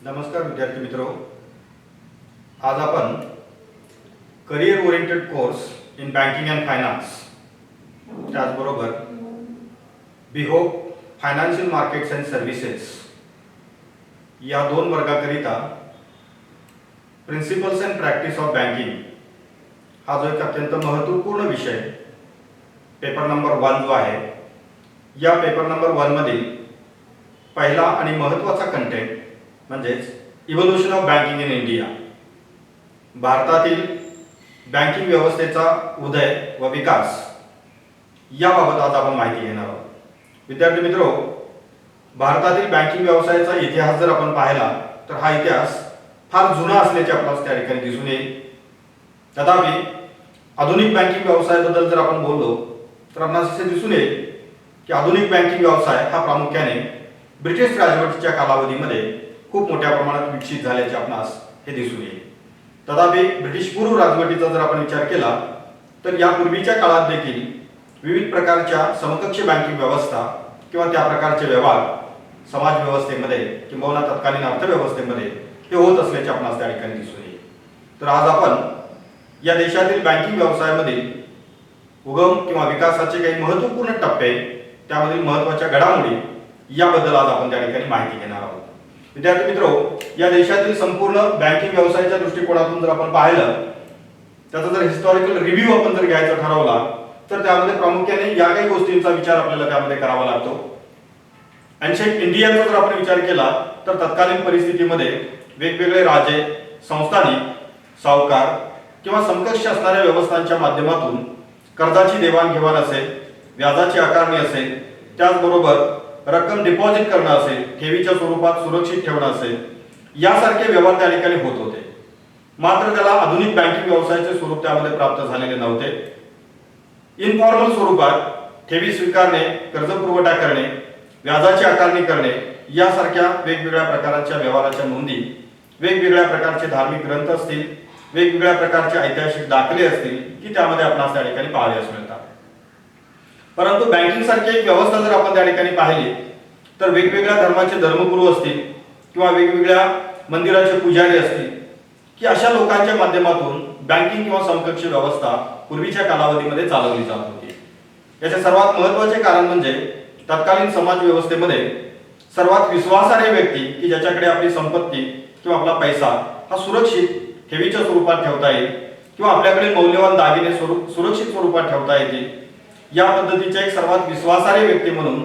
नमस्कार विद्यार्थी मित्रों, आज आपण career oriented course in banking and finance त्याचबरोबर बिहोप फायनान्शियल मार्केट्स अँड सर्व्हिसेस या दोन वर्गाकरिता principles and practice of banking हा जो एक अत्यंत महत्त्वपूर्ण विषय पेपर नंबर 1 जो आहे, या पेपर नंबर 1 मधील पहिला आणि महत्त्वाचा कंटेंट म्हणजेच evolution of banking in India, भारतातील बँकिंग व्यवस्थेचा उदय व विकास याबाबत आज आपण माहिती घेणार आहोत। विद्यार्थी मित्रो, भारतातील बँकिंग व्यवसायाचा इतिहास जर आपण पाहिला तर हा इतिहास फार जुना असल्याचे आपल्याला त्या ठिकाणी दिसून येईल। तथापि आधुनिक बँकिंग व्यवसायाबद्दल जर आपण बोललो तर आपल्याला असे दिसून येईल की आधुनिक बँकिंग व्यवसाय हा प्रामुख्याने ब्रिटिश राजवटीच्या कालावधीमध्ये खूप मोठ्या प्रमाणात विकसित झाल्याचे आपणास हे दिसून येईल। तथापि ब्रिटिश पूर्व राजवटीचा जर आपण विचार केला तर यापूर्वीच्या काळात देखील विविध प्रकारच्या समकक्ष बँकिंग व्यवस्था किंवा त्या प्रकारचे व्यवहार समाज व्यवस्थेमध्ये किंवा तत्कालीन अर्थव्यवस्थेमध्ये हे होत असल्याचे आपणास त्या ठिकाणी दिसून येईल। तर आज आपण या देशातील बँकिंग व्यवसायामधील उगम किंवा विकासाचे काही महत्त्वपूर्ण टप्पे, त्यामधील महत्त्वाच्या घडामोडी याबद्दल आज आपण त्या ठिकाणी माहिती घेणार आहोत। विद्यार्थी मित्रो, या देशातील संपूर्ण बँकिंग व्यवसायाच्या दृष्टिकोनातून जर आपण पाहिलं, त्याचा जर हिस्टॉरिकल रिव्ह्यू आपण जर घ्यायचा ठरवला तर त्यामध्ये प्रामुख्याने या काही गोष्टींचा विचार आपल्याला त्यामध्ये करावा लागतो। एन्शियंट इंडियाचा जर आपण विचार केला तर तत्कालीन परिस्थितीमध्ये वेगवेगळे राजे, संस्थानिक, सावकार किंवा समकक्ष असणाऱ्या व्यवस्थांच्या माध्यमातून कर्जाची देवाणघेवाण असेल, व्याजाची आकारणी असेल, त्याचबरोबर रक्कम डिपॉझिट करणं असेल, ठेवीच्या स्वरूपात सुरक्षित ठेवणं असेल, यासारखे व्यवहार त्या ठिकाणी होत होते। मात्र त्याला आधुनिक बँकिंग व्यवसायाचे स्वरूप त्यामध्ये प्राप्त झालेले नव्हते। इनफॉर्मल स्वरूपात ठेवी स्वीकारणे, कर्ज पुरवठा करणे, व्याजाची आकारणी करणे यासारख्या वेगवेगळ्या प्रकारच्या व्यवहाराच्या नोंदी, वेगवेगळ्या प्रकारचे धार्मिक ग्रंथ असतील, वेगवेगळ्या प्रकारचे ऐतिहासिक दाखले असतील की त्यामध्ये आपणास त्या ठिकाणी पाहावयास मिळतात। परंतु बँकिंग सारखी एक व्यवस्था जर आपण त्या ठिकाणी पाहिली तर वेगवेगळ्या धर्माचे धर्मगुरू असतील किंवा वेगवेगळ्या मंदिराचे पुजारी असतील की अशा लोकांच्या माध्यमातून बँकिंग किंवा समकक्ष व्यवस्था पूर्वीच्या कालावधीमध्ये चालवली जात होती। याचे सर्वात महत्त्वाचे कारण म्हणजे तत्कालीन समाज व्यवस्थेमध्ये सर्वात विश्वासार्ह व्यक्ती की ज्याच्याकडे आपली संपत्ती किंवा आपला पैसा हा सुरक्षित ठेवीच्या स्वरूपात ठेवता येईल किंवा आपल्याकडे मौल्यवान दागिने सुरक्षित स्वरूपात ठेवता येतील, या पद्धतीचे एक सर्वात विश्वासार्ह व्यक्ती म्हणून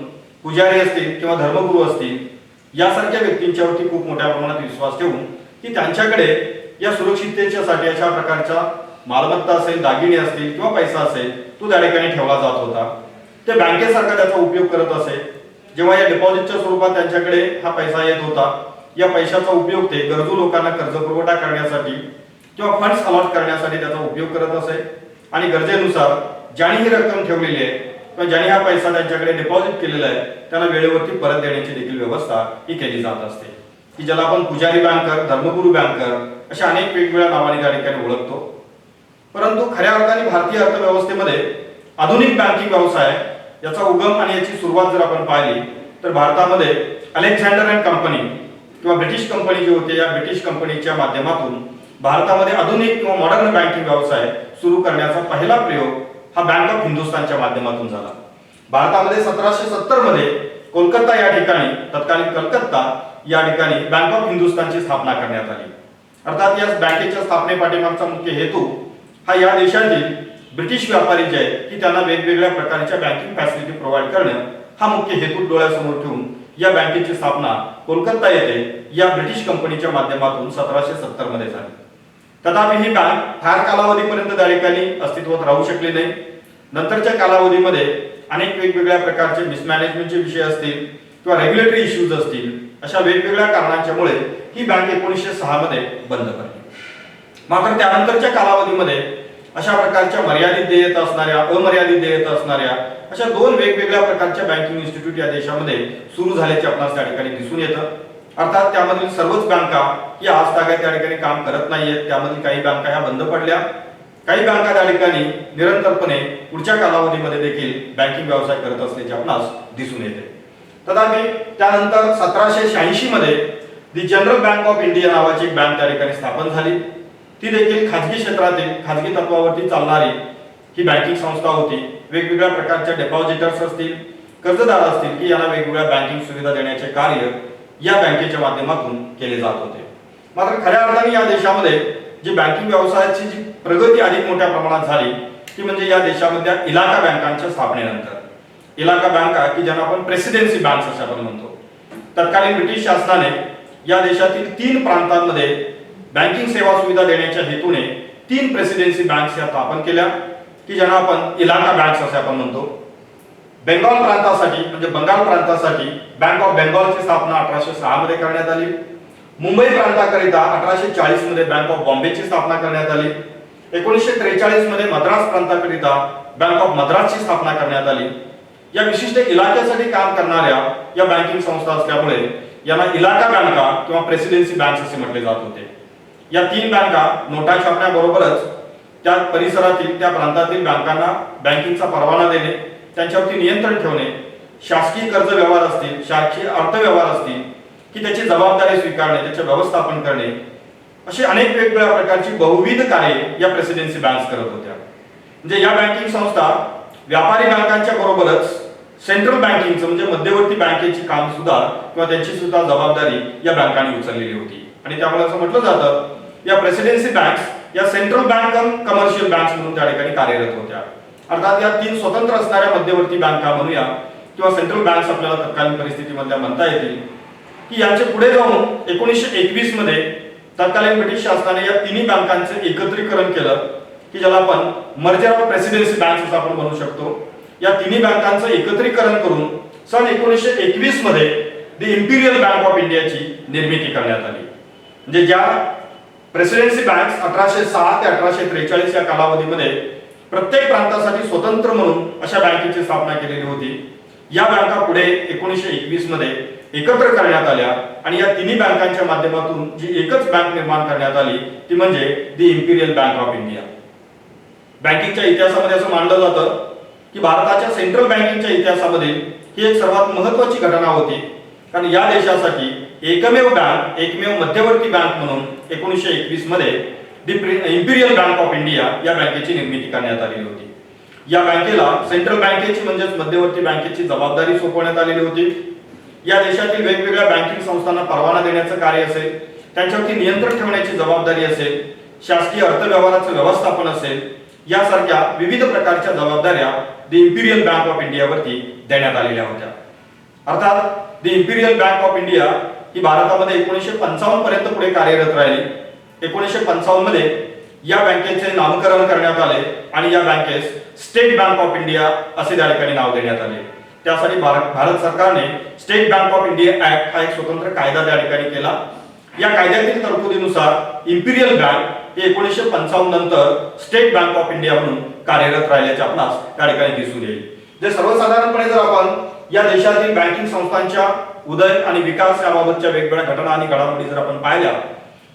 पुजारी असतील किंवा धर्मगुरू असतील यासारख्या व्यक्तींच्यावरती खूप मोठ्या प्रमाणात विश्वास ठेवून की त्यांच्याकडे या सुरक्षिततेच्यासाठी अशा प्रकारच्या मालमत्ता असेल, दागिने असतील किंवा पैसा असेल तो त्या ठिकाणी ठेवला जात होता। ते बँकेसारखा त्याचा उपयोग करत असे। जेव्हा या डिपॉझिटच्या स्वरूपात त्यांच्याकडे हा पैसा येत होता, या पैशाचा उपयोग ते गरजू लोकांना कर्ज पुरवठा करण्यासाठी किंवा फंड्स अलॉट करण्यासाठी त्याचा उपयोग करत असे आणि गरजेनुसार ज्याने ही रक्कम ठेवलेली आहे किंवा ज्याने हा पैसा त्यांच्याकडे डिपॉझिट केलेला आहे त्यांना वेळेवरती परत देण्याची देखील व्यवस्था ही केली जात असते, की ज्याला आपण पुजारी बँकर, धर्मगुरू बँकर अशा अनेक वेगवेगळ्या नावाने त्या ठिकाणी ओळखतो। परंतु खऱ्या अर्थाने भारतीय अर्थव्यवस्थेमध्ये आधुनिक बँकिंग व्यवसाय याचा उगम आणि याची सुरुवात जर आपण पाहिली तर भारतामध्ये अलेक्झांडर अँड कंपनी किंवा ब्रिटिश कंपनी जी होती, या ब्रिटिश कंपनीच्या माध्यमातून भारतामध्ये आधुनिक किंवा मॉडर्न बँकिंग व्यवसाय सुरू करण्याचा पहिला प्रयोग हा बँक ऑफ हिंदुस्थानच्या माध्यमातून झाला। भारतामध्ये 1770 मध्ये कोलकाता या ठिकाणी, तत्कालीन कलकत्ता या ठिकाणी बँक ऑफ हिंदुस्थानची स्थापना करण्यात आली। अर्थात या बँकेच्या स्थापनेपाठीमागचा मुख्य हेतू हा या देशातील ब्रिटिश व्यापारी जे आहेत की त्यांना वेगवेगळ्या प्रकारच्या बँकिंग फॅसिलिटी प्रोव्हाइड करणं हा मुख्य हेतू डोळ्यासमोर ठेवून या बँकेची स्थापना कोलकाता येथे या ब्रिटिश कंपनीच्या माध्यमातून 1770 मध्ये झाली। तथापि ही बँक फार कालावधीपर्यंत त्या ठिकाणी अस्तित्वात राहू शकली नाही। नंतरच्या कालावधीमध्ये अनेक वेगवेगळ्या प्रकारचे मिसमॅनेजमेंटचे विषय असतील किंवा रेग्युलेटरी इश्यूज असतील, अशा वेगवेगळ्या कारणांच्यामुळे ही बँक 1906 मध्ये बंद पडली। मात्र त्यानंतरच्या कालावधीमध्ये अशा प्रकारच्या मर्यादित देयता असणाऱ्या, अमर्यादित देयता असणाऱ्या अशा दोन वेगवेगळ्या प्रकारच्या बँकिंग इन्स्टिट्यूट या देशामध्ये सुरू झाल्याचे आपल्याला त्या ठिकाणी दिसून येतं। अर्थात त्यामधील सर्वच बँका या आज तागायत त्या ठिकाणी काम करत नाहीयेत। त्यामधील काही बँका ह्या बंद पडल्या, काही बँका त्या ठिकाणी निरंतरपणे पुढच्या कालावधीमध्ये देखील बँकिंग व्यवसाय करत असल्याचे आपणास दिसून येते। तथापि त्यानंतर 1786 मध्ये दी जनरल बँक ऑफ इंडिया नावाची एक बँक त्या ठिकाणी स्थापन झाली. ती देखील खाजगी क्षेत्रातील खाजगी तत्वावरती चालणारी ही बँकिंग संस्था होती. वेगवेगळ्या प्रकारच्या डिपॉझिटर्स असतील, कर्जदार असतील की यांना वेगवेगळ्या बँकिंग सुविधा देण्याचे कार्य या बँकेच्या माध्यमातून केले जात होते. मात्र खऱ्या अर्थाने या देशामध्ये जी बँकिंग व्यवसायाची जी प्रगती अधिक मोठ्या प्रमाणात झाली ती म्हणजे या देशामधल्या इलाका बँकांच्या स्थापनेनंतर. इलाका बँका की ज्यांना आपण प्रेसिडेन्सी बँक्स असे आपण म्हणतो. तत्कालीन ब्रिटिश शासनाने या देशातील 3 प्रांतांमध्ये बँकिंग सेवा सुविधा देण्याच्या हेतूने 3 प्रेसिडेन्सी बँक्स या स्थापन केल्या की ज्यांना आपण इलाका बँक्स असे आपण म्हणतो. बेंगॉल प्रांतासाठी म्हणजे बंगाल प्रांतासाठी बँक ऑफ बेंगॉलची स्थापना 1806 मध्ये करण्यात आली. मुंबई प्रांताकरिता 1840 मध्ये बँक ऑफ बॉम्बेची स्थापना करण्यात आली. 1943 मध्ये मद्रास प्रांताकरिता बँक ऑफ मद्रासची स्थापना करण्यात आली. या विशिष्ट इलाक्यासाठी काम करणाऱ्या या बँकिंग संस्था असल्यामुळे यांना इलाका बँका किंवा प्रेसिडेन्सी बँक्स असे म्हटले जात होते. या 3 बँका नोटा छापण्याबरोबरच त्या परिसरातील त्या प्रांतातील बँकांना बँकिंगचा परवाना देणे, त्यांच्यावरती नियंत्रण ठेवणे, शासकीय कर्ज व्यवहार असतील, शासकीय अर्थव्यवहार असतील की त्याची जबाबदारी स्वीकारणे, त्याचे व्यवस्थापन करणे, अशी अनेक वेगवेगळ्या प्रकारची बहुविध कार्ये या प्रेसिडेन्सी बँक्स करत होत्या. म्हणजे या बँकिंग संस्था व्यापारी बँकांच्या बरोबरच सेंट्रल बँकिंगचं म्हणजे मध्यवर्ती बँकेची काम सुद्धा किंवा त्यांची सुद्धा जबाबदारी या बँकांनी उचललेली होती. आणि त्यामुळे असं म्हटलं जातं या प्रेसिडेन्सी बँक्स या सेंट्रल बँक कमर्शियल बँक्स म्हणून त्या ठिकाणी कार्यरत होत्या. अर्थात या 3 स्वतंत्र असणाऱ्या मध्यवर्ती बँका म्हणूया किंवा सेंट्रल बँक्स आपल्याला तत्कालीन परिस्थितीमधल्या म्हणता येतील की यांचे पुढे जाऊन 1921 मध्ये तत्कालीन ब्रिटिश शासनाने या 3 बँकांचे एकत्रीकरण केलं की ज्याला आपण मर्जर ऑफ प्रेसिडेन्सी बँक्स असं आपण म्हणू शकतो. या 3 बँकांचं एकत्रीकरण करून सन 1921 मध्ये द इम्पिरियल बँक ऑफ इंडियाची निर्मिती करण्यात आली. म्हणजे ज्या प्रेसिडेन्सी बँक्स 1806 ते 1843 या कालावधीमध्ये प्रत्येक प्रांतासाठी स्वतंत्र म्हणून अशा बँकेची स्थापना केलेली होती. या बँका पुढे 1921 मध्ये एकत्र करण्यात आल्या आणि या 3 बँकांच्या माध्यमातून जी एकच बँक निर्माण करण्यात आली ती म्हणजे the imperial bank of India. बँकिंगच्या इतिहासामध्ये असं मानलं जातं की भारताच्या सेंट्रल बँकिंगच्या इतिहासामध्ये ही एक सर्वात महत्त्वाची घटना होती. कारण या देशासाठी एकमेव मध्यवर्ती बँक म्हणून 1921 मध्ये the imperial bank of India या बँकेची निर्मिती करण्यात आलेली होती. या बँकेला सेंट्रल बँकेची म्हणजेच मध्यवर्ती बँकेची जबाबदारी सोपवण्यात आलेली होती. या देशातील वेगवेगळ्या बँकिंग संस्थांना परवाना देण्याचं कार्य असेल, त्यांच्यावरती नियंत्रण ठेवण्याची जबाबदारी असेल, शासकीय अर्थव्यवहाराचं व्यवस्थापन असेल, यासारख्या विविध प्रकारच्या जबाबदाऱ्या द इम्पिरियल बँक ऑफ इंडियावरती देण्यात आलेल्या होत्या. अर्थात the imperial bank of India ही भारतामध्ये 1955 पर्यंत पुढे कार्यरत राहिली. 1955 मध्ये या बँकेचे नामकरण करण्यात आले आणि या बँकेस स्टेट बँक ऑफ इंडिया असे त्या ठिकाणी नाव देण्यात आले. त्यासाठी भारत सरकारने state bank of India act हा एक स्वतंत्र कायदा त्या ठिकाणी केला. या कायद्यातील तरतुदीनुसार इम्पिरियल बँक हे 1955 नंतर स्टेट बँक ऑफ इंडिया म्हणून कार्यरत राहिल्याचे आपणास त्या ठिकाणी दिसून येईल. जे सर्वसाधारणपणे जर आपण या देशातील बँकिंग संस्थांच्या उदय आणि विकास याबाबतच्या वेगवेगळ्या घटना आणि घडामोडी जर आपण पाहिल्या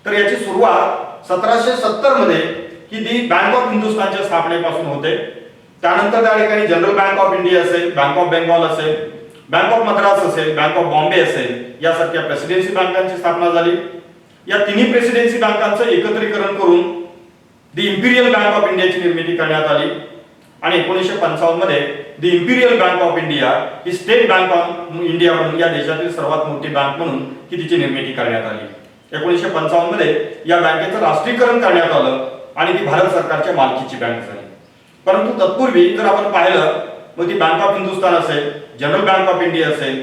तर याची सुरुवात 1770 मध्ये ही दी बँक ऑफ हिंदुस्थानच्या स्थापनेपासून होते. त्यानंतर त्या ठिकाणी जनरल बँक ऑफ इंडिया असेल, बँक ऑफ बेंगॉल असेल, बँक ऑफ मद्रास असेल, बँक ऑफ बॉम्बे असेल, यासारख्या प्रेसिडेन्सी बँकांची स्थापना झाली. या 3 प्रेसिडेन्सी बँकांचं एकत्रीकरण करून द इम्पिरियल बँक ऑफ इंडियाची निर्मिती करण्यात आली आणि 1955 मध्ये the imperial bank of India he state bank of India म्हणून या देशातील सर्वात मोठी बँक म्हणून की तिची निर्मिती करण्यात आली. 1955 मध्ये या बँकेचं राष्ट्रीयकरण करण्यात आलं आणि ती भारत सरकारच्या मालकीची बँक झाली. परंतु तत्पूर्वी जर आपण पाहिलं मग ती बँक ऑफ हिंदुस्थान असेल, जनरल बँक ऑफ इंडिया असेल,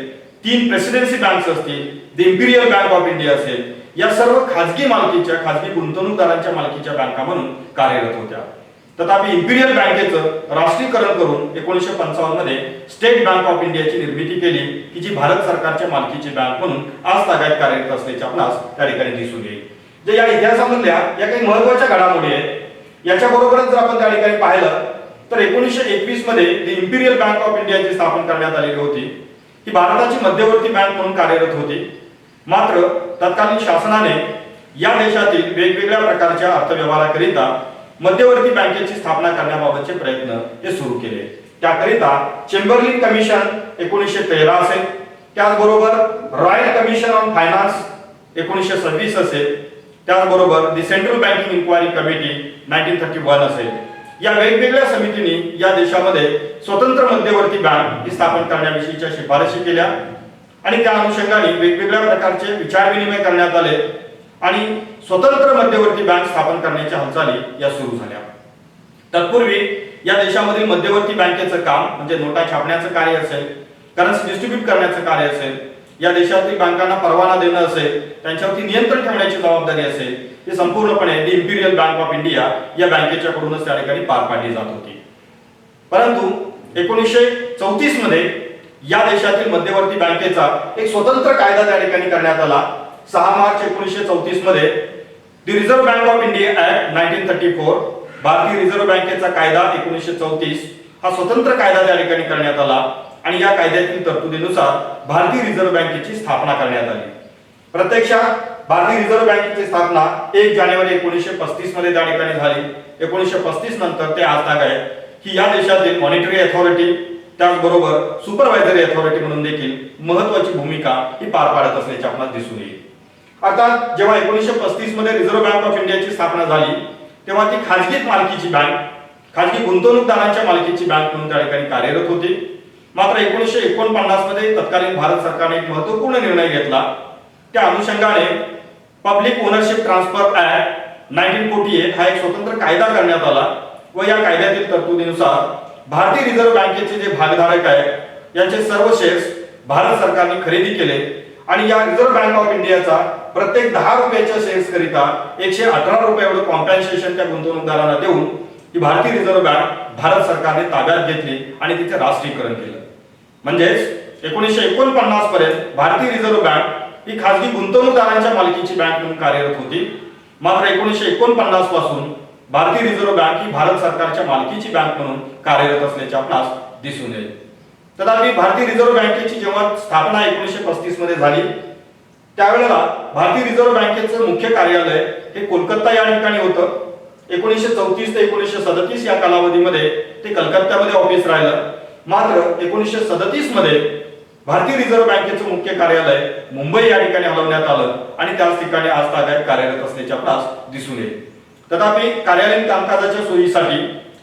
3 प्रेसिडेन्सी बँक्स असतील, the imperial bank of India असेल, या सर्व खाजगी मालकीच्या खाजगी गुंतवणूकदारांच्या मालकीच्या बँका म्हणून कार्यरत होत्या. तथापि इम्पिरियल बँकेचं राष्ट्रीयकरण करून 1955 मध्ये स्टेट बँक ऑफ इंडियाची निर्मिती केली की जी भारत सरकारच्या मालकीची बँक म्हणून आज तागायत कार्यरत असल्याचे आपणास त्या ठिकाणी दिसून येईल. जे या इतिहासामधल्या या काही महत्त्वाच्या घडामोडी आहेत याच्या बरोबरच जर आपण त्या ठिकाणी पाहिलं तर 1921 मध्ये द इम्पिरियल बँक ऑफ इंडियाची स्थापना करण्यात आलेली होती. ही भारताची मध्यवर्ती बँक म्हणून कार्यरत होती. मात्र तत्कालीन शासनाने या देशातील वेगवेगळ्या प्रकारच्या अर्थव्यवहाराकरिता मध्यवर्ती बँकेची स्थापना करण्याबाबतचे प्रयत्न हे सुरू केले. त्याकरिता चेंबरलिन कमिशन 1913 असेल, त्याचबरोबर रॉयल कमिशन ऑन फायनान्स 1926 असेल, त्याचबरोबर the central banking inquiry committee 1931 असेल. या वेगवेगळ्या समितींनी या देशामध्ये स्वतंत्र मध्यवर्ती बँक ही स्थापन करण्याविषयीच्या शिफारशी केल्या आणि त्या अनुषंगाने वेगवेगळ्या प्रकारचे विचारविनिमय करण्यात आले आणि स्वतंत्र मध्यवर्ती बँक स्थापन करण्याच्या हालचाली या सुरू झाल्या. तत्पूर्वी या देशामधील मध्यवर्ती बँकेचं काम म्हणजे नोटा छापण्याचं कार्य असेल, करन्सी डिस्ट्रीब्यूट करण्याचं कार्य असेल, या देशातील बँकांना परवाना देणं असेल, त्यांच्यावरती नियंत्रण ठेवण्याची जबाबदारी असेल, ही संपूर्णपणे दी इम्पिरियल बँक ऑफ इंडिया या बँकेच्याकडूनच त्या ठिकाणी पार पाडली जात होती. परंतु 1934 मध्ये या देशातील मध्यवर्ती बँकेचा एक स्वतंत्र कायदा त्या ठिकाणी करण्यात आला. 6 मार्च 1934 मध्ये the reserve bank of India act 1934, भारतीय रिझर्व्ह बँकेचा कायदा 1934 हा स्वतंत्र कायदा त्या ठिकाणी करण्यात आला आणि या कायद्यातील तरतुदीनुसार भारतीय रिझर्व्ह बँकेची स्थापना करण्यात आली. प्रत्यक्षात भारतीय रिझर्व्ह बँकेची स्थापना 1 जानेवारी 1935 मध्ये त्या ठिकाणी झाली. 1935 नंतर ते आज ताग आहे की या देशातील मॉनिटरी अथॉरिटी त्याचबरोबर सुपरवायझरी अथॉरिटी म्हणून देखील महत्वाची भूमिका ही पार पाडत असल्याचे आपल्याला दिसून येईल. अर्थात जेव्हा 1935 मध्ये रिझर्व्ह बँक ऑफ इंडियाची स्थापना झाली तेव्हा ती खाजगी मालकीची बँक, खाजगी गुंतवणूकदारांच्या मालकीची बँक म्हणून त्या ठिकाणी कार्यरत होती. मात्र 1949 मध्ये तत्कालीन भारत सरकारने एक महत्त्वपूर्ण निर्णय घेतला. त्या अनुषंगाने पब्लिक ओनरशिप ट्रान्सफर ऍक्ट 1948 हा एक स्वतंत्र कायदा करण्यात आला व या कायद्यातील तरतुदीनुसार भारतीय रिझर्व्ह बँकेचे जे भागधारक आहेत यांचे सर्व शेअर्स भारत सरकारने खरेदी केले आणि या रिझर्व्ह बँक ऑफ इंडियाचा प्रत्येक 10 रुपयाच्या शेअर्स करिता 118 रुपये एवढं कॉम्पेन्सेशन त्या गुंतवणूकदारांना देऊन ही भारतीय रिझर्व्ह बँक भारत सरकारने ताब्यात घेतली आणि तिचे राष्ट्रीयकरण केलं. म्हणजेच 1949 पर्यंत भारतीय रिझर्व्ह बँक ही खाजगी गुंतवणूकदारांच्या मालकीची बँक म्हणून कार्यरत होती. मात्र 1949 पासून भारतीय रिझर्व्ह बँक ही भारत सरकारच्या मालकीची बँक म्हणून कार्यरत असल्याचे आपणास दिसून येईल. तथापि भारतीय रिझर्व्ह बँकेची जेव्हा स्थापना 1935 मध्ये झाली त्यावेळेला भारतीय रिझर्व्ह बँकेचं मुख्य कार्यालय हे कोलकाता या ठिकाणी होतं. 1934 ते 1937 या कालावधीमध्ये ते कलकत्त्यामध्ये ऑफिस राहिलं. मात्र 1937 मध्ये भारतीय रिझर्व्ह बँकेचं मुख्य कार्यालय मुंबई या ठिकाणी हलवण्यात आलं आणि त्याच ठिकाणी आज तागायत कार्यरत असल्याचे आपणास दिसून येईल. तथापि कार्यालयीन कामकाजाच्या सोयीसाठी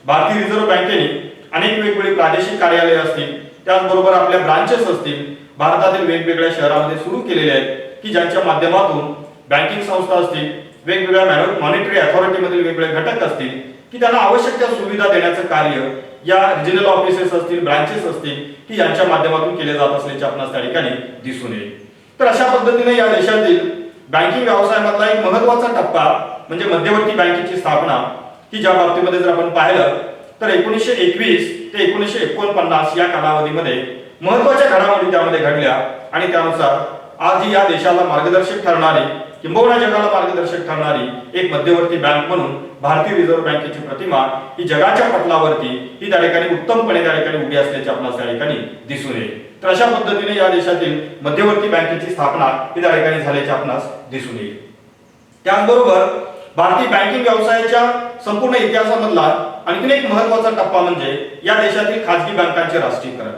भारतीय रिझर्व्ह बँकेने अनेक वेगवेगळी प्रादेशिक कार्यालये असतील, त्याचबरोबर आपल्या ब्रांचेस असतील, भारतातील वेगवेगळ्या शहरांमध्ये सुरू केलेले आहेत की ज्यांच्या माध्यमातून बँकिंग संस्था असतील, वेगवेगळ्या मॉनिटरी अथॉरिटीमधील वेगवेगळे घटक असतील की त्यांना आवश्यक त्या सुविधा देण्याचं कार्य या रिजनल ऑफिसेस असतील, ब्रांचेस असतील की यांच्या माध्यमातून केले जात असल्याचे आपणास त्या ठिकाणी दिसून येईल. तर अशा पद्धतीने या देशातील बँकिंग व्यवसायामधला एक महत्त्वाचा टप्पा म्हणजे मध्यवर्ती बँकेची स्थापना की ज्या बाबतीमध्ये जर आपण पाहिलं तर 1921 ते 1949 या कालावधीमध्ये महत्त्वाच्या घडामोडी त्यामध्ये घडल्या आणि त्यानुसार आज ही या देशाला मार्गदर्शक ठरणारी किंबहुना जगाला मार्गदर्शक ठरणारी एक मध्यवर्ती बँक म्हणून भारतीय रिझर्व्ह बँकेची प्रतिमा ही जगाच्या पटलावरती ही त्या ठिकाणी उत्तमपणे त्या ठिकाणी उभी असल्याचे आपल्याला त्या ठिकाणी दिसून येईल. तर अशा पद्धतीने या देशातील मध्यवर्ती बँकेची स्थापना ही त्या ठिकाणी झाल्याचे आपणास दिसून येईल. त्याचबरोबर भारतीय बँकिंग व्यवसायाच्या संपूर्ण इतिहासामधला आणखी एक महत्त्वाचा टप्पा म्हणजे या देशातील खाजगी बँकांचे राष्ट्रीयकरण.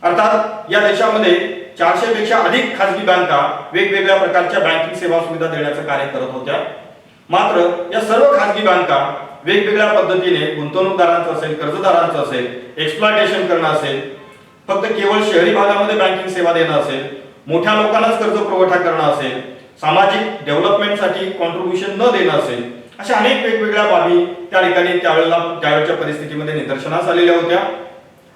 अर्थात या देशामध्ये 400 पेक्षा अधिक खाजगी बँका वेगवेगळ्या प्रकारच्या बँकिंग सेवा सुविधा देण्याचं कार्य करत होत्या. मात्र या सर्व खाजगी बँका वेगवेगळ्या पद्धतीने गुंतवणूकदारांचं असेल, कर्जदारांचं असेल, एक्सप्लॉयटेशन करणं असेल, फक्त केवळ शहरी भागामध्ये बँकिंग सेवा देणं असेल, मोठ्या लोकांनाच कर्ज पुरवठा करणं असेल, सामाजिक डेव्हलपमेंटसाठी कॉन्ट्रीब्युशन न देणं असेल, अशा अनेक वेगवेगळ्या बाबी त्या ठिकाणी त्यावेळेच्या परिस्थितीमध्ये निदर्शनास आलेल्या होत्या.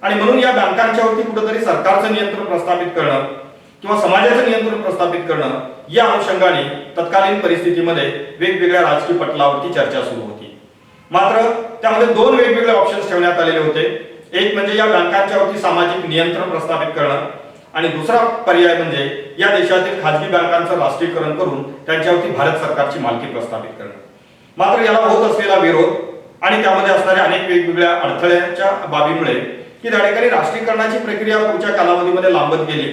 आणि म्हणून या बँकांच्यावरती कुठेतरी सरकारचं नियंत्रण प्रस्थापित करणं किंवा समाजाचं नियंत्रण प्रस्थापित करणं या अनुषंगाने तत्कालीन परिस्थितीमध्ये वेगवेगळ्या राजकीय पटलावरती चर्चा सुरू होती. मात्र त्यामध्ये 2 वेगवेगळे ऑप्शन्स ठेवण्यात आलेले होते. एक म्हणजे या बँकांच्यावरती सामाजिक नियंत्रण प्रस्थापित करणं आणि दुसरा पर्याय म्हणजे या देशातील खाजगी बँकांचं राष्ट्रीयकरण करून त्यांच्यावरती भारत सरकारची मालकी प्रस्थापित करणं. मात्र याला होत असलेला विरोध आणि त्यामध्ये असणाऱ्या अनेक वेगवेगळ्या अडथळ्यांच्या बाबीमुळे की त्या ठिकाणी राष्ट्रीयकरणाची प्रक्रिया पुढच्या कालावधीमध्ये लांबत गेली.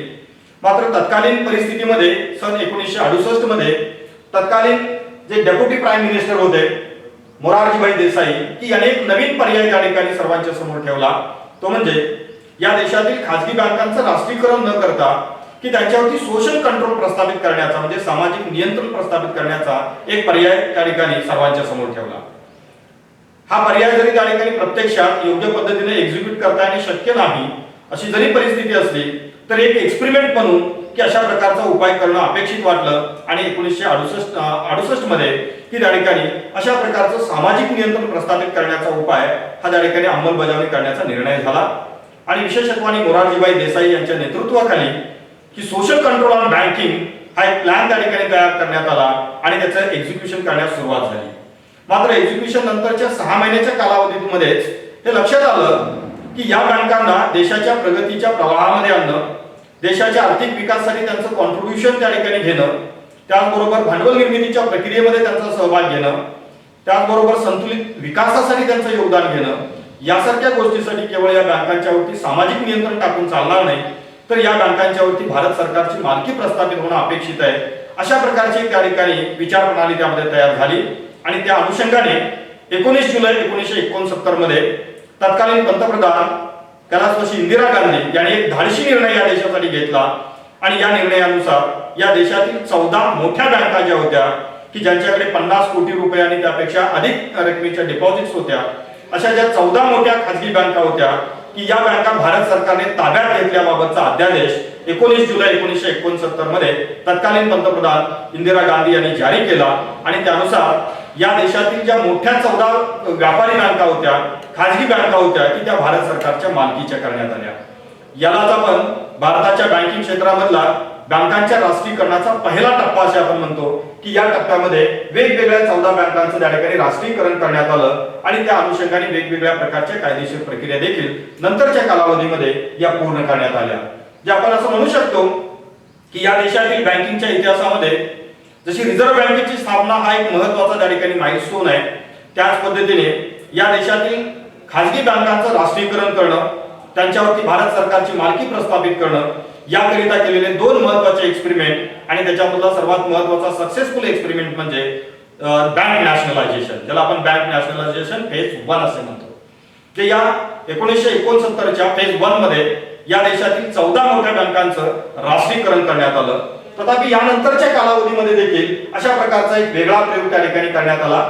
मात्र तत्कालीन परिस्थितीमध्ये सन 1968 मध्ये तत्कालीन जे डेप्युटी प्राईम मिनिस्टर होते मोरारजीभाई देसाई की याने एक नवीन पर्याय त्या ठिकाणी सर्वांच्या समोर ठेवला. तो म्हणजे या देशातील खाजगी बँकांचं राष्ट्रीयकरण न करता की त्यांच्यावरती सोशल कंट्रोल प्रस्थापित करण्याचा म्हणजे सामाजिक नियंत्रण प्रस्थापित करण्याचा एक पर्याय त्या ठिकाणी सर्वांच्या समोर ठेवला. हा पर्याय जरी त्या ठिकाणी प्रत्यक्षात योग्य पद्धतीने एक्झिक्यूट करता येणे शक्य नाही अशी जरी परिस्थिती असली तर एक एक्सपेरिमेंट म्हणून की अशा प्रकारचा उपाय करणं अपेक्षित वाटलं आणि 1968 मध्ये की त्या ठिकाणी अशा प्रकारचं सामाजिक नियंत्रण प्रस्थापित करण्याचा उपाय हा त्या ठिकाणी अंमलबजावणी करण्याचा निर्णय झाला. आणि विशेषत्वाने मोरारजीभाई देसाई यांच्या नेतृत्वाखाली की सोशल कंट्रोल ऑन बँकिंग हा एक प्लॅन त्या ठिकाणी तयार करण्यात आला आणि त्याचं एक्झिक्युशन करण्यास सुरुवात झाली. मात्र एक्झिक्युशन नंतरच्या 6 महिन्याच्या कालावधीमध्येच हे लक्षात आलं की या बँकांना देशाच्या प्रगतीच्या प्रवाहामध्ये आणणं, देशाच्या आर्थिक विकासासाठी त्यांचं कॉन्ट्रीब्युशन त्या ठिकाणी घेणं, त्याचबरोबर भांडवल निर्मितीच्या प्रक्रियेमध्ये त्यांचा सहभाग घेणं, त्याचबरोबर संतुलित विकासासाठी त्यांचं योगदान घेणं, यासारख्या गोष्टीसाठी केवळ या बँकांच्यावरती सामाजिक नियंत्रण टाकून चालणार नाही, तर या बँकांच्यावरती भारत सरकारची मालकी प्रस्थापित होणं अपेक्षित आहे. अशा प्रकारची त्या ठिकाणी विचार प्रणाली त्यामध्ये तयार झाली आणि त्या अनुषंगाने 19 जुलै 1969 मध्ये तत्कालीन पंतप्रधान कैलासवासी इंदिरा गांधी यांनी एक धाडसी निर्णय या देशासाठी घेतला आणि या निर्णयानुसार या देशातील 14 मोठ्या बँका ज्या होत्या की ज्यांच्याकडे 50 कोटी रुपये आणि त्यापेक्षा अधिक रकमेच्या डिपॉझिट्स होत्या, अशा ज्या 14 मोठ्या खाजगी बँका होत्या की या बँका भारत सरकारने ताब्यात घेतल्याबाबतचा अध्यादेश 19 जुलै 1969 मध्ये तत्कालीन पंतप्रधान इंदिरा गांधी यांनी जारी केला आणि त्यानुसार या देशातील ज्या मोठ्या 14 व्यापारी बँका होत्या, खाजगी बँका होत्या की त्या भारत सरकारच्या मालकीच्या करण्यात आल्या. यालाच आपण भारताच्या बँकिंग क्षेत्रामधला बँकांच्या राष्ट्रीयकरणाचा पहिला टप्पा असे आपण म्हणतो की या टप्प्यामध्ये वेगवेगळ्या 14 बँकांचं त्या ठिकाणी राष्ट्रीयकरण करण्यात आलं आणि त्या अनुषंगाने वेगवेगळ्या प्रकारच्या कायदेशीर प्रक्रिया देखील नंतरच्या कालावधीमध्ये या पूर्ण करण्यात आल्या. जे आपण असं म्हणू शकतो की या देशातील बँकिंगच्या इतिहासामध्ये जशी रिझर्व्ह बँकेची स्थापना हा एक महत्त्वाचा त्या ठिकाणी माइलस्टोन आहे, त्याच पद्धतीने या देशातील खाजगी बँकांचं राष्ट्रीयकरण करणं, त्यांच्यावरती भारत सरकारची मालकी प्रस्थापित करणं याकरिता केलेले 2 महत्त्वाचे एक्सपेरिमेंट आणि त्याच्यामधला सर्वात महत्त्वाचा सक्सेसफुल एक्सपेरिमेंट म्हणजे बँक नॅशनलायझेशन, ज्याला आपण बँक नॅशनलायझेशन फेज 1 असे म्हणतो. जे या 1969च्या फेज 1 मध्ये या देशातील 14 मोठ्या बँकांचं राष्ट्रीयकरण करण्यात आलं. तथापि यानंतरच्या कालावधीमध्ये देखील अशा प्रकारचा एक वेगळा प्रयोग त्या ठिकाणी करण्यात आला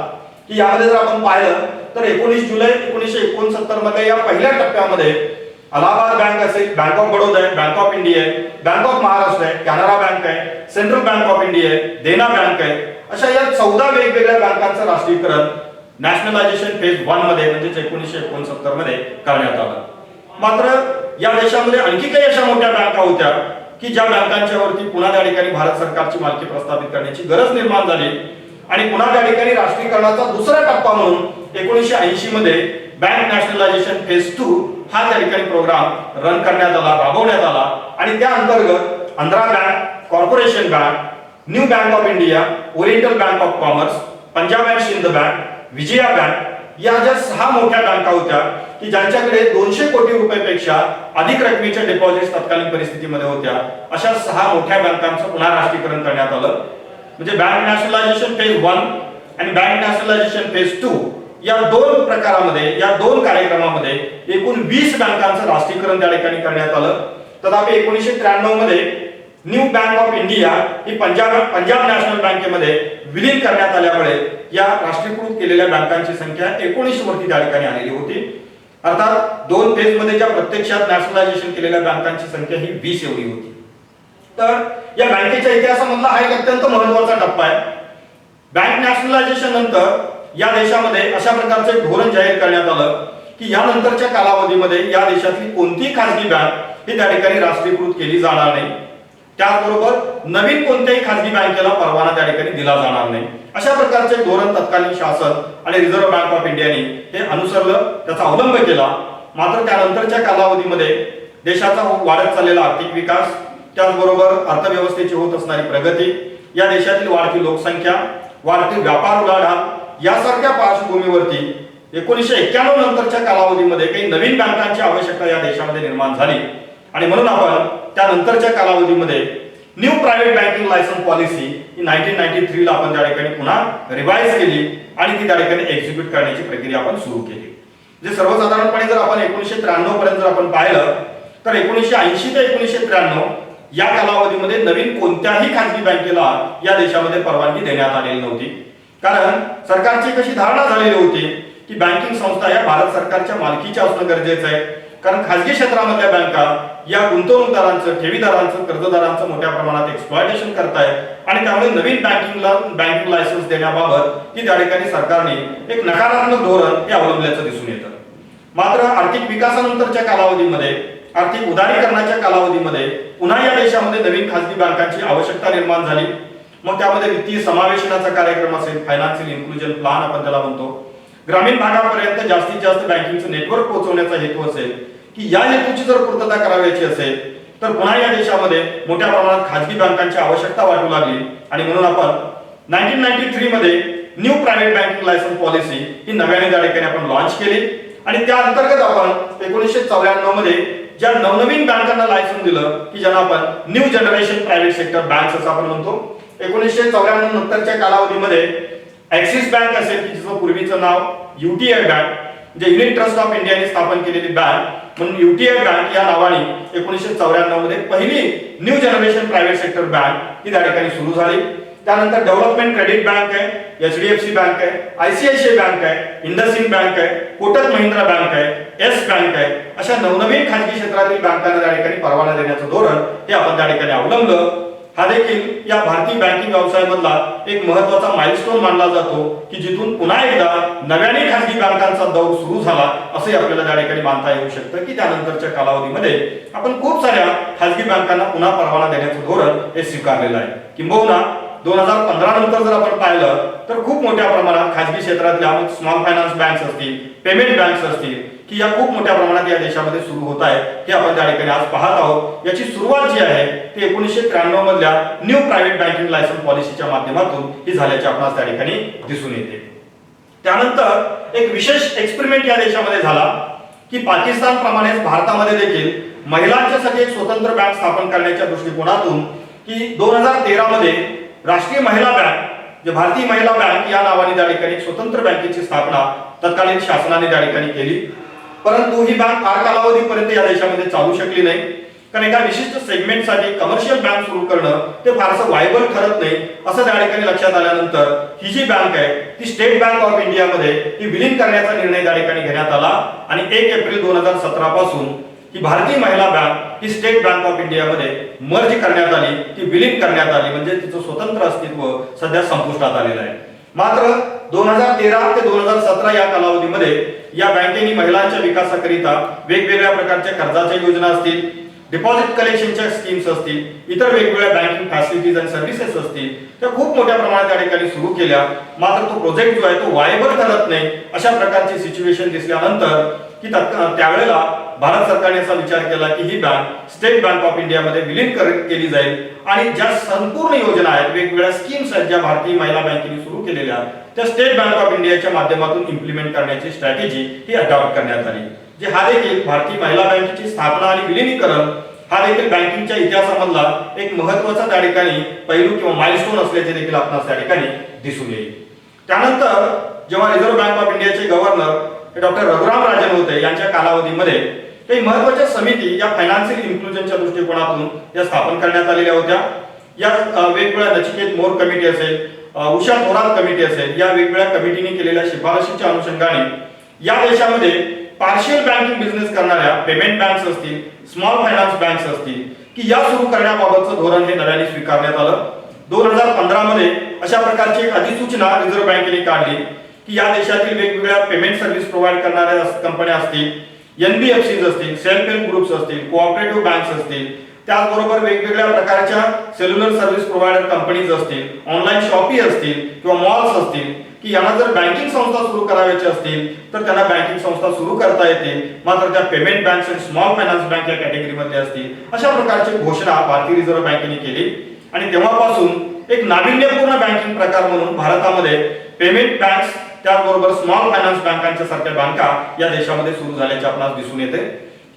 की यामध्ये जर आपण पाहिलं तर 19 जुलै 1969 मध्ये या पहिल्या टप्प्यामध्ये अलाहाबाद बँक असेल, बँक ऑफ बडोदा आहे, बँक ऑफ इंडिया आहे, बँक ऑफ महाराष्ट्र आहे, कॅनरा बँक आहे, सेंट्रल बँक ऑफ इंडिया आहे, देना बँक आहे, अशा या 14 वेगवेगळ्या बँकांचं राष्ट्रीयकरण नॅशनलायझेशन फेज 1 मध्ये म्हणजे 1969 मध्ये करण्यात आलं. मात्र या देशामध्ये आणखी काही अशा मोठ्या बँका होत्या की ज्या बँकांच्यावरती पुन्हा त्या ठिकाणी भारत सरकारची मालकी प्रस्थापित करण्याची गरज निर्माण झाली आणि पुन्हा त्या ठिकाणी राष्ट्रीयकरणाचा दुसरा टप्पा म्हणून 1980 मध्ये बँक नॅशनलायझेशन फेज 2 हा त्या ठिकाणी प्रोग्राम रन करण्यात आला, राबवण्यात आला आणि त्या अंतर्गत Andhra bank, corporation bank, new bank of India, oriental bank of commerce, Punjab and Sind bank, Vijaya bank या ज्या 6 मोठ्या बँका होत्या की ज्यांच्याकडे 200 कोटी रुपयापेक्षा अधिक रकमेच्या डिपॉझिट्स तत्कालीन परिस्थितीमध्ये होत्या, अशा 6 मोठ्या बँकांचं पुन्हा राष्ट्रीयकरण करण्यात आलं. म्हणजे बँक नॅशनलायझेशन फेज 1 आणि बँक नॅशनलायझेशन फेज 2 या 2 प्रकारामध्ये, या 2 कार्यक्रमामध्ये एकूण 20 बँकांचं राष्ट्रीयकरण त्या ठिकाणी करण्यात आलं. तथापि 1993 मध्ये new bank of India he Punjab national बँकेमध्ये विलीन करण्यात आल्यामुळे या राष्ट्रीयकृत केलेल्या बँकांची संख्या 19 वरती त्या ठिकाणी आलेली होती. अर्थात 2 फेज मध्ये ज्या प्रत्यक्षात नॅशनलायझेशन केलेल्या बँकांची संख्या ही 20 एवढी होती. तर या बँकेच्या इतिहासामधला हा एक अत्यंत महत्त्वाचा टप्पा आहे. बँक नॅशनलायझेशन नंतर या देशामध्ये अशा प्रकारचे धोरण जाहीर करण्यात आलं की यानंतरच्या कालावधीमध्ये या देशातली कोणतीही खाजगी बँक ही त्या ठिकाणी राष्ट्रीयकृत केली जाणार नाही. त्याचबरोबर नवीन कोणत्याही खाजगी बँकेला परवाना त्या ठिकाणी दिला जाणार नाही. अशा प्रकारचे धोरण तत्कालीन शासन आणि रिझर्व्ह बँक ऑफ इंडियाने हे अनुसरलं, त्याचा अवलंब केला. मात्र त्यानंतरच्या कालावधीमध्ये देशाचा वाढत चाललेला आर्थिक विकास, त्याचबरोबर अर्थव्यवस्थेची होत असणारी प्रगती, या देशातील वाढती लोकसंख्या, वाढती व्यापार उलाढाल यासारख्या पार्श्वभूमीवरती 1991 नंतरच्या कालावधीमध्ये काही नवीन बँकांची आवश्यकता या देशामध्ये निर्माण झाली आणि म्हणून आपण त्यानंतरच्या कालावधीमध्ये new private banking licence policy ही 1993 ला आपण त्या ठिकाणी पुन्हा रिवाइज केली आणि ती त्या ठिकाणी एक्झिक्यूट करण्याची प्रक्रिया आपण सुरू केली. जे सर्वसाधारणपणे जर आपण 1993 पर्यंत जर आपण पाहिलं तर 1980 ते 1993 या कालावधीमध्ये नवीन कोणत्याही खाजगी बँकेला या देशामध्ये परवानगी देण्यात आलेली नव्हती. कारण सरकारची कशी धारणा झालेली होती की बँकिंग संस्था या भारत सरकारच्या मालकीच्या असणं गरजेचं आहे. कारण खाजगी क्षेत्रामधल्या बँका या गुंतवणूकदारांचं, ठेवीदारांचं, कर्जदारांचं मोठ्या प्रमाणात एक्सप्लॉयटेशन करतायत आणि त्यामुळे नवीन बँकिंग लायसन्स देण्याबाबत ही त्या ठिकाणी सरकारने एक नकारात्मक धोरण हे अवलंबल्याचं दिसून येतं. मात्र आर्थिक विकासानंतरच्या कालावधीमध्ये, आर्थिक उदारीकरणाच्या कालावधीमध्ये पुन्हा या देशामध्ये नवीन खाजगी बँकांची आवश्यकता निर्माण झाली. मग त्यामध्ये वित्तीय समावेशनाचा कार्यक्रम असेल, फायनान्शियल इन्क्लुजन प्लान आपण त्याला म्हणतो, ग्रामीण भागापर्यंत जास्तीत जास्त बँकिंगचं नेटवर्क पोहोचवण्याचा हेतू असेल की या हेतूची जर पूर्तता करायची असेल तर पुन्हा या देशामध्ये मोठ्या प्रमाणात खाजगी बँकांची आवश्यकता वाटू लागली. आणि म्हणून आपण 1993 मध्ये new private banking licence policy ही नव्याने त्या ठिकाणी आपण लॉन्च केली. आणि त्या अंतर्गत आपण 1994 मध्ये ज्या नवनवीन बँकांना लायसन्स दिलं की ज्यांना आपण new generation private sector banks असं आपण म्हणतो. 1994 नंतरच्या कालावधीमध्ये ॲक्सिस बँक असेल की जिचं पूर्वीचं नाव युटीआय बँक, म्हणजे युनिट ट्रस्ट ऑफ इंडियाने स्थापन केलेली बँक म्हणून युटीआय बँक या नावाने 1994 मध्ये पहिली new generation private sector bank ही त्या ठिकाणी सुरू झाली. त्यानंतर डेव्हलपमेंट क्रेडिट बँक आहे, एचडीएफसी बँक आहे, आयसीआयसीआय बँक आहे, इंडसइंड बँक आहे, कोटक महिंद्रा बँक आहे, येस बँक आहे. अशा नवनवीन खाजगी क्षेत्रातील बँकांना त्या ठिकाणी परवाना देण्याचं धोरण हे आपण त्या ठिकाणी अवलंबलं. हा देखील या भारतीय बँकिंग व्यवसायामधला एक महत्त्वाचा माइलस्टोन मानला जातो की जिथून पुन्हा एकदा नव्याने खाजगी बँकांचा दौर सुरू झाला असे आपल्याला त्या ठिकाणी मानता येऊ शकतं की त्यानंतरच्या कालावधीमध्ये आपण खूप साऱ्या खाजगी बँकांना पुन्हा परवाना देण्याचं धोरण हे स्वीकारलेलं आहे. किंबहुना 2015 नंतर जर आपण पाहिलं तर खूप मोठ्या प्रमाणात खाजगी क्षेत्रातल्या स्मॉल फायनान्स बँक्स असतील, पेमेंट बँक्स असतील की या खूप मोठ्या प्रमाणात या देशामध्ये सुरू होत आहे हे आपण त्या ठिकाणी आज पाहत आहोत. याची सुरुवात जी आहे ती 1993 मधल्या न्यू प्रायव्हेट बँकिंग लायसन्स पॉलिसीच्या माध्यमातून ही झाल्याचे आपणास त्या ठिकाणी दिसून येते. त्यानंतर एक विशेष एक्सपेरिमेंट या देशामध्ये झाला की पाकिस्तान प्रमाणेच भारतामध्ये देखील महिलांच्यासाठी एक स्वतंत्र बँक स्थापन करण्याच्या दृष्टिकोनातून की 2013 मध्ये राष्ट्रीय महिला बँक, जे भारतीय महिला बँक या नावाने त्या ठिकाणी स्वतंत्र बँकेची स्थापना तत्कालीन शासनाने त्या ठिकाणी केली. परंतु ही बँक फार कालावधीपर्यंत या देशामध्ये चालू शकली नाही. कारण एका विशिष्ट सेगमेंटसाठी कमर्शियल बँक सुरू करणं ते फारसं व्हायबल ठरत नाही असं त्या ठिकाणी लक्षात आल्यानंतर ही जी बँक आहे ती स्टेट बँक ऑफ इंडियामध्ये ही विलीन करण्याचा निर्णय त्या ठिकाणी घेण्यात आला. आणि 1 एप्रिल 2017 पासून ही भारतीय महिला bank he state bank of इंडियामध्ये मर्ज करण्यात आली, ती विलीन करण्यात आली, म्हणजे तिचं स्वतंत्र अस्तित्व सध्या संपुष्टात आलेलं आहे. मात्र 2013 ते 2017 या कालावधीमध्ये या बँकेने महिलांच्या विकासाकरिता वेगवेगळ्या प्रकारच्या कर्जाच्या योजना असतील, डिपॉझिट कलेक्शनच्या स्कीम्स असतील, इतर वेगवेगळ्या बँकिंग फॅसिलिटीज आणि सर्व्हिसेस असतील त्या खूप मोठ्या प्रमाणात त्या ठिकाणी सुरू केल्या. मात्र तो प्रोजेक्ट जो आहे तो वायबल ठरत नाही अशा प्रकारची सिच्युएशन दिसल्यानंतर की त्यावेळेला भारत सरकारने असा विचार केला की ही बँक स्टेट बँक ऑफ इंडियामध्ये विलीन केली जाईल आणि ज्या संपूर्ण योजना आहेत, वेगवेगळ्या स्कीम्स आहेत ज्या भारतीय महिला बँकेने सुरू केलेल्या त्या स्टेट बँक ऑफ इंडियाच्या माध्यमातून इम्प्लिमेंट करण्याची स्ट्रॅटेजी ही अडॉप्ट करण्यात आली. जे हा देखील भारतीय महिला बँकेची स्थापना आणि विलीनीकरण हा देखील बँकिंगच्या इतिहासामधला एक महत्त्वाचा त्या ठिकाणी पैलू किंवा माइलस्टोन असल्याचे देखील आपणास त्या ठिकाणी दिसून येईल. त्यानंतर जेव्हा रिझर्व्ह बँक ऑफ इंडियाचे गव्हर्नर डॉक्टर रघुराम राजन होते यांच्या कालावधीमध्ये काही महत्त्वाच्या समिती या फायनान्शियल इन्क्लुजनच्या दृष्टिकोनातून या स्थापन करण्यात आलेल्या होत्या. या वेगवेगळ्या नचिकेत मोर कमिटी असेल, उषा थोरात कमिटी असेल, या वेगवेगळ्या कमिटीने केलेल्या शिफारशीच्या अनुषंगाने या देशामध्ये पार्शियल बँकिंग बिझनेस करणाऱ्या पेमेंट बँक्स असतील, स्मॉल फायनान्स बँक्स असतील की या सुरू करण्याबाबतचं धोरण हे नव्याने स्वीकारण्यात आलं. 2015 मध्ये अशा प्रकारची एक अधिसूचना रिझर्व्ह बँकेने काढली की या देशातील वेगवेगळ्या पेमेंट सर्व्हिस प्रोव्हाइड करणाऱ्या कंपन्या असतील, एनबीएफसीज असतील, सेल्फ हेल्प ग्रुप्स असतील, कोऑपरेटिव्ह बँक्स असतील, त्याचबरोबर वेगवेगळ्या प्रकारच्या सेल्युलर सर्व्हिस प्रोव्हायडर कंपनीज असतील, ऑनलाईन शॉपी असतील किंवा मॉल्स असतील की यांना जर बँकिंग संस्था सुरू करायच्या असतील तर त्यांना बँकिंग संस्था सुरू करता येते. मात्र त्या पेमेंट बँक्स आणि स्मॉल फायनान्स बँक या कॅटेगरीमध्ये असतील अशा प्रकारची घोषणा भारतीय रिझर्व्ह बँकेने केली. आणि तेव्हापासून एक नाविन्यपूर्ण बँकिंग प्रकार म्हणून भारतामध्ये पेमेंट बँक्स त्याचबरोबर स्मॉल फायनान्स बँकांच्या सारख्या बँका या देशामध्ये सुरू झाल्याचे आपल्याला दिसून येते.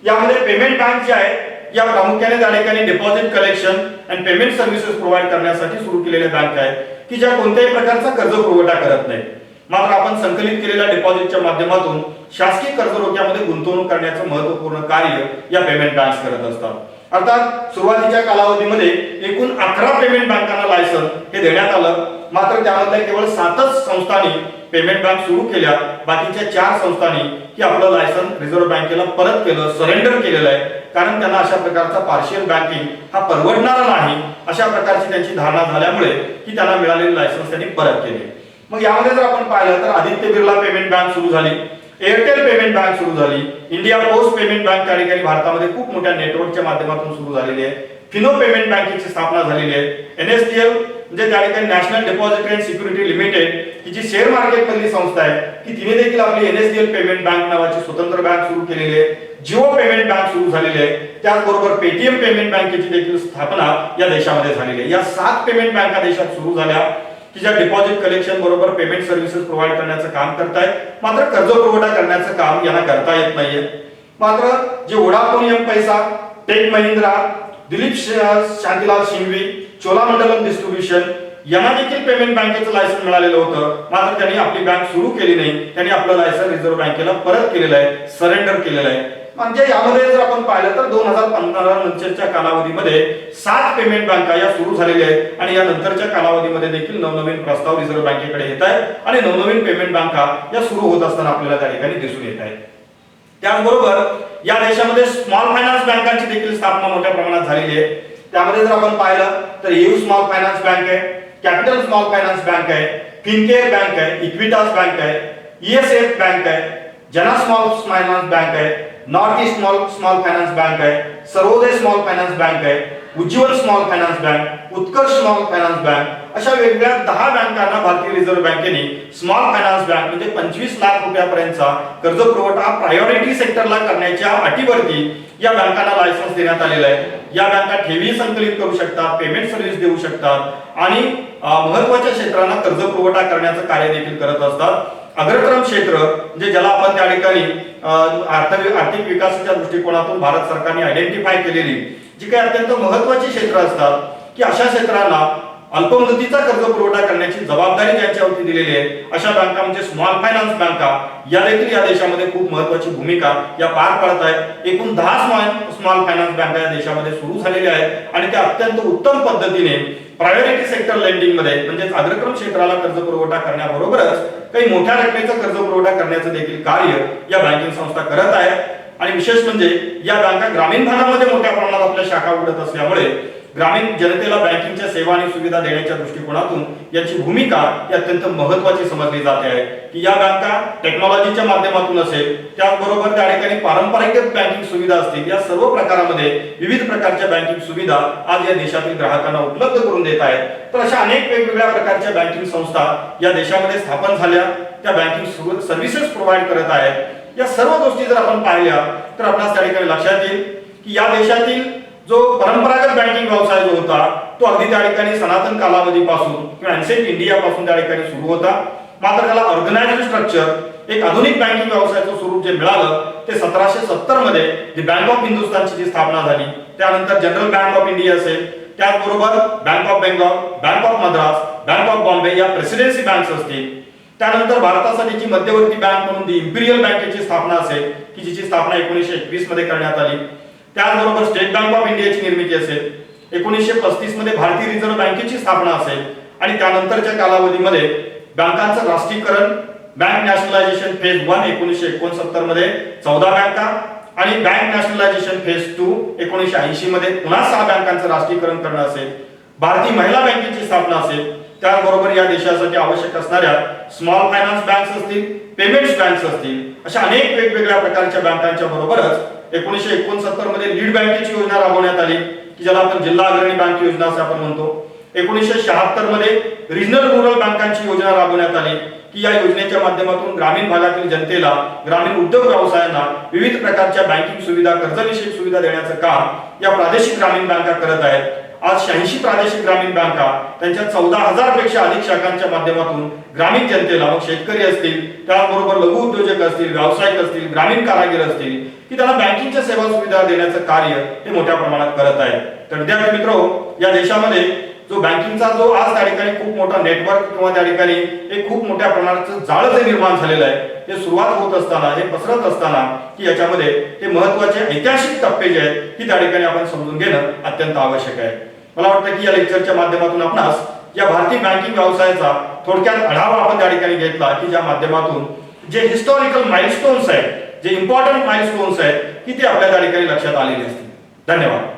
यामध्ये पेमेंट बँक जे आहे या प्रामुख्याने त्या ठिकाणी डिपॉझिट कलेक्शन आणि पेमेंट सर्व्हिसेस प्रोव्हाइड करण्यासाठी सुरू केलेल्या बँक आहेत की ज्या कोणत्याही प्रकारचा कर्ज पुरवठा करत नाही. मात्र आपण संकलित केलेल्या डिपॉझिटच्या माध्यमातून शासकीय कर्ज रोख्यामध्ये गुंतवणूक करण्याचं महत्त्वपूर्ण कार्य या पेमेंट बँक्स करत असतात. अर्थात सुरुवातीच्या कालावधीमध्ये एकूण 11 पेमेंट बँकांना लायसन हे देण्यात आलं, मात्र त्यामध्ये केवळ 7च संस्थांनी पेमेंट बँक सुरू केल्या. बाकीच्या 4 संस्थांनी की आपलं लायसन रिझर्व्ह बँकेला परत केलं, सरेंडर केलेलं आहे, कारण त्यांना अशा प्रकारचा पार्शियल बँकिंग हा परवडणारा नाही अशा प्रकारची त्यांची धारणा झाल्यामुळे की त्यांना मिळालेले लायसन्स त्यांनी परत केले. मग यामध्ये जर आपण पाहिलं तर आदित्य बिर्ला पेमेंट बँक सुरू झाली, एअरटेल पेमेंट बँक सुरू झाली, इंडिया पोस्ट पेमेंट बँक त्या ठिकाणी भारतामध्ये खूप मोठ्या नेटवर्कच्या माध्यमातून सुरू झालेली आहे, फिनो पेमेंट बँकेची स्थापना झालेली आहे, एनएसडीएल म्हणजे त्या ठिकाणी national depository and security limited ही जी शेअर मार्केट मधली संस्था आहे की तिने देखील आपली एनएसडीएल पेमेंट बँक नावाची स्वतंत्र बँक सुरू केलेली आहे, जिओ पेमेंट बँक सुरू झालेली आहे, त्याचबरोबर पेटीएम पेमेंट बँकेची देखील स्थापना या देशामध्ये झालेली आहे. या 7 पेमेंट बँका देशात सुरू झाल्या की ज्या डिपॉझिट कलेक्शन बरोबर पेमेंट सर्व्हिसेस प्रोव्हाइड करण्याचं काम करतायत, मात्र कर्ज पुरवठा करण्याचं काम यांना करता येत नाहीये. मात्र जे वोडाफोन एम पैसा, टेक महिंद्रा, दिलीप शांतीलाल शिंगवी, चोलामंडलम डिस्ट्रीब्युशन यांना देखील पेमेंट बँकेचं लायसन मिळालेलं होतं, मात्र त्यांनी आपली बँक सुरू केली नाही. त्यांनी आपलं लायसन रिझर्व्ह बँकेला परत केलेलं आहे, सरेंडर केलेलं आहे. म्हणजे यामध्ये जर आपण पाहिलं तर 2015 नंतरच्या कालावधीमध्ये 7 पेमेंट बँका या सुरू झालेल्या आहेत आणि या नंतरच्या कालावधीमध्ये देखील नवनवीन प्रस्ताव रिझर्व्ह बँकेकडे येत आहेत आणि नवनवीन पेमेंट बँका या सुरू होत असताना आपल्याला त्या ठिकाणी दिसून येत आहेत. त्याचबरोबर या देशामध्ये स्मॉल फायनान्स बँकांची देखील स्थापना मोठ्या प्रमाणात झालेली आहे. त्यामध्ये जर आपण पाहिलं तर EU स्मॉल फायनान्स बँक आहे, कॅपिटल स्मॉल फायनान्स बँक आहे, फिनकेअर बँक आहे, इक्विटास बँक आहे, ESF बँक आहे, जना स्मॉल फायनान्स बँक आहे, north east small finance bank आहे, सर्वोदय स्मॉल फायनान्स बँक आहे, उज्ज्वल स्मॉल फायनान्स बँक, उत्कर्ष स्मॉल फायनान्स बँक अशा वेगवेगळ्या 10 बँकांना भारतीय रिझर्व्ह बँकेने स्मॉल फायनान्स बँक म्हणजे 25 लाख रुपयापर्यंतचा कर्ज पुरवठा प्रायोरिटी सेक्टरला करण्याच्या अटीवरती या बँकांना लायसन्स देण्यात आलेलं आहे. या बँका ठेवी संकलित करू शकतात, पेमेंट सर्व्हिस देऊ शकतात आणि महत्त्वाच्या क्षेत्रांना कर्ज पुरवठा करण्याचं कार्य देखील करत असतात. अग्रक्रम क्षेत्र म्हणजे ज्याला आपण त्या ठिकाणी आर्थिक विकासाच्या दृष्टिकोनातून भारत सरकारने आयडेंटिफाय केलेली जी काही अत्यंत महत्त्वाची क्षेत्र असतात की अशा क्षेत्रांना अल्पमुदतीचा कर्ज पुरवठा करण्याची जबाबदारी ज्यांच्यावरती दिलेली आहे अशा बँका म्हणजे स्मॉल फायनान्स बँका या देखील या देशामध्ये खूप महत्त्वाची भूमिका या पार पाडत आहेत. एकूण 10 स्मॉल फायनान्स बँका या देशामध्ये सुरू झालेल्या आहेत आणि त्या अत्यंत उत्तम पद्धतीने प्रायोरिटी सेक्टर लेंडिंग मध्ये म्हणजे अग्रक्रम क्षेत्राला कर्ज पुरवठा करण्याबरोबरच काही मोठ्या रकमेचा कर्ज पुरवठा करण्याचं देखील कार्य या बँकिंग संस्था करत आहेत. आणि विशेष म्हणजे या बँका ग्रामीण भागामध्ये मोठ्या प्रमाणात आपल्या शाखा उघडत असल्यामुळे ग्रामीण जनतेला बँकिंगच्या सेवा आणि सुविधा देण्याच्या दृष्टिकोनातून याची भूमिका ही अत्यंत महत्त्वाची समजली जाते आहे की या बँका टेक्नॉलॉजीच्या माध्यमातून असेल, त्याचबरोबर त्या ठिकाणी पारंपरिक बँकिंग सुविधा असतील, या सर्व प्रकारामध्ये विविध प्रकारच्या बँकिंग सुविधा आज या देशातील ग्राहकांना उपलब्ध करून देत आहेत. तर अशा अनेक वेगवेगळ्या प्रकारच्या बँकिंग संस्था या देशामध्ये स्थापन झाल्या, त्या बँकिंग सर्व्हिसेस प्रोव्हाइड करत आहेत. या सर्व गोष्टी जर आपण पाहिल्या तर आपल्याला त्या ठिकाणी लक्षात येईल की या देशातील जो परंपरागत बँकिंग व्यवसाय जो होता तो अगदी त्या ठिकाणी सनातन कालावधीपासून किंवा एन्शियंट इंडिया पासून त्या ठिकाणी सुरू होता. मात्र त्याला ऑर्गनायझेड स्ट्रक्चर एक आधुनिक बँकिंग व्यवसायाचं स्वरूप जे मिळालं ते 1770 मध्ये जी बँक ऑफ हिंदुस्थानची जी स्थापना झाली, त्यानंतर जनरल बँक ऑफ इंडिया असेल, त्याचबरोबर bank of Bengal, bank of Madras, bank of Bombay या प्रेसिडेन्सी बँक्स असतील. त्यानंतर भारतासाठीची मध्यवर्ती बँक म्हणून दी इम्पिरियल बँकेची स्थापना असेल की जिची स्थापना 1921 मध्ये करण्यात आली. त्याचबरोबर स्टेट बँक ऑफ इंडियाची निर्मिती असेल, 1935 मध्ये भारतीय रिझर्व्ह बँकेची स्थापना असेल आणि त्यानंतरच्या कालावधीमध्ये बँकांचं राष्ट्रीयकरण, बँक नॅशनलायझेशन फेज 1 1969 मध्ये 14 बँका आणि बँक नॅशनलायझेशन फेज 2 1980 मध्ये पुन्हा 6 बँकांचं राष्ट्रीयकरण करणं असेल, भारतीय महिला बँकेची स्थापना असेल, त्याचबरोबर या देशासाठी आवश्यक असणाऱ्या स्मॉल फायनान्स बँक्स असतील, पेमेंट्स बँक्स असतील, अशा अनेक वेगवेगळ्या प्रकारच्या बँकांच्या बरोबरच 1969 मध्ये लीड बँकेची योजना राबवण्यात आली की ज्याला आपण जिल्हा अग्रणी बँक योजना असं आपण म्हणतो. 1976 मध्ये रिजनल रूरल बँकांची योजना राबवण्यात आली की या योजनेच्या माध्यमातून ग्रामीण भागातील जनतेला, ग्रामीण उद्योग व्यवसायांना विविध प्रकारच्या बँकिंग सुविधा, कर्जविषयक सुविधा देण्याचं काम या प्रादेशिक ग्रामीण बँका करत आहेत. आज 86 प्रादेशिक ग्रामीण बँका त्यांच्या 14,000 पेक्षा अधिक शाखांच्या माध्यमातून ग्रामीण जनतेला, मग शेतकरी असतील, त्याचबरोबर लघु उद्योजक असतील, व्यावसायिक असतील, ग्रामीण कारागीर असतील की त्यांना बँकिंगच्या सेवा सुविधा देण्याचं कार्य हे मोठ्या प्रमाणात करत आहेत. तर विद्यार्थी मित्रो, या देशामध्ये जो बँकिंगचा जो आज त्या ठिकाणी खूप मोठा नेटवर्क किंवा त्या ठिकाणी एक खूप मोठ्या प्रमाणाचं जाळं जे निर्माण झालेलं आहे, ते सुरुवात होत असताना, हे पसरत असताना की याच्यामध्ये हे महत्त्वाचे ऐतिहासिक टप्पे जे आहेत की त्या ठिकाणी आपण समजून घेणं अत्यंत आवश्यक आहे. मला वाटतं की या लेक्चरच्या माध्यमातून आपणास या भारतीय बँकिंग व्यवसायाचा थोडक्यात आढावा आपण त्या ठिकाणी घेतला की ज्या माध्यमातून जे हिस्टॉरिकल माइलस्टोन्स आहेत, जे इम्पॉर्टंट माइलस्टोन्स आहेत की ते आपल्या त्या ठिकाणी लक्षात आलेले असतील. धन्यवाद.